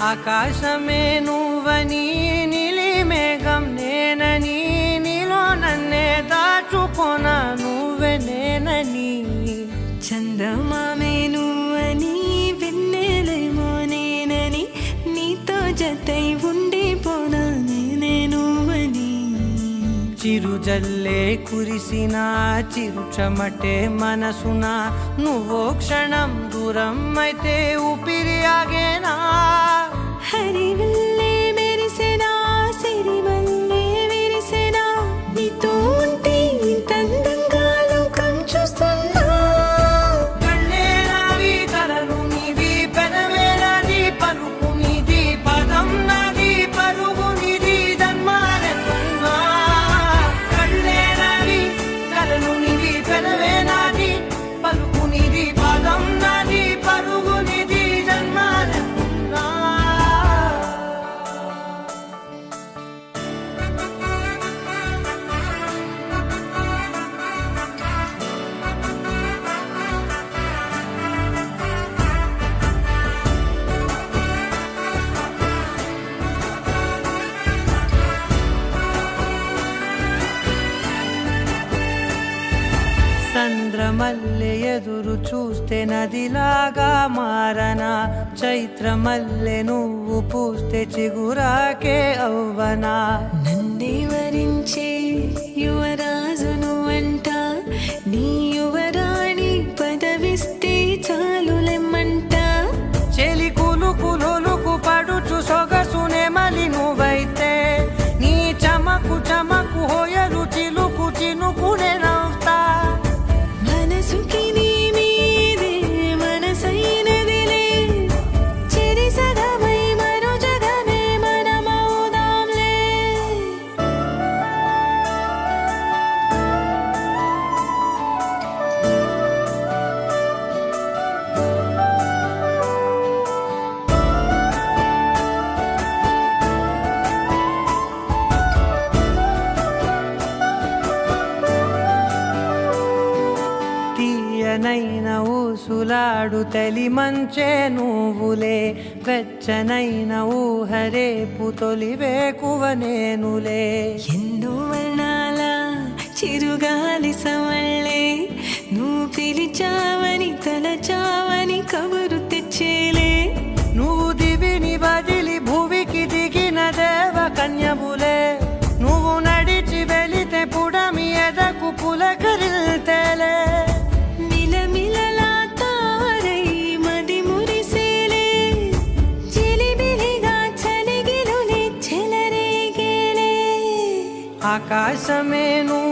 ఆకాశమే నువ్వని నీలి మేఘం నేనని నీలో నన్నే దాచుకోన నువ్వే నేనని చందమామే నువ్వని వెన్నెలేమో నేనని నీతో జతై ఉండిపోనా నేనే నువ్వని చిరుజల్లే కురిసిన చిరు చెమటే మనసున నువ్వో క్షణం దూరం అయితే ఊపిరి ఆగేనా హరివల్లే మెరిసెనా సిరివల్లే విరిసెనా నీతో ఉంటే ఇంతందంగా లోకం చూస్తున్నా కళ్ళే నావి కలలు నీవి పెదవే నాది పలుకు నీది పదం నాది పరుగు నీది జన్మాలెత్తున్నా కళ్ళే నావి కలలు నీవి పెదవే నాది పలుకు నీది పదం నాది పరుగు నీది జన్మాలెత్తున్నా చంద్రమల్లె ఎదురు చూస్తే నదిలాగా మారనా చైత్రమల్లె నువ్వు పూస్తే చిగురాకే అవ్వనా నన్నే వరించే యువరాజును అంట నీ యువరాణి పదవిస్తే చాలులెమ్మంట చెలి కులుకు పడుచు సొగసునే మలి నువ్వైతే నీ చమకు చమకు హోయలు చిలుకు చినుకునే నవ్వుతా మనసుకి నీ మీదే మనసైనదిలే చెరి సగమై మరో జగమే మనమవుదాంలే తీయనైన ఊసులాడు తలి మంచే నువ్వులే వెచ్చనైన ఊహరేపు తొలి వేకువ నేనులే ఎన్నో వర్ణాల చిరుగాలి సవళ్ళే నువ్వు పిలిచావని తలచావని కబురు తెచ్చేలే నువ్వు దివిని వదిలి భూమికి దిగిన దేవ కన్యవులే నువ్వు నడిచి వెళితే పుడమి ఎదకు పులకరిల్తేలే మిలమిలలా తారై మది మురిసేలే చిలిబిలిగా చలిగిలులే చెలరేగేలే ఆకాశమే నువ్వు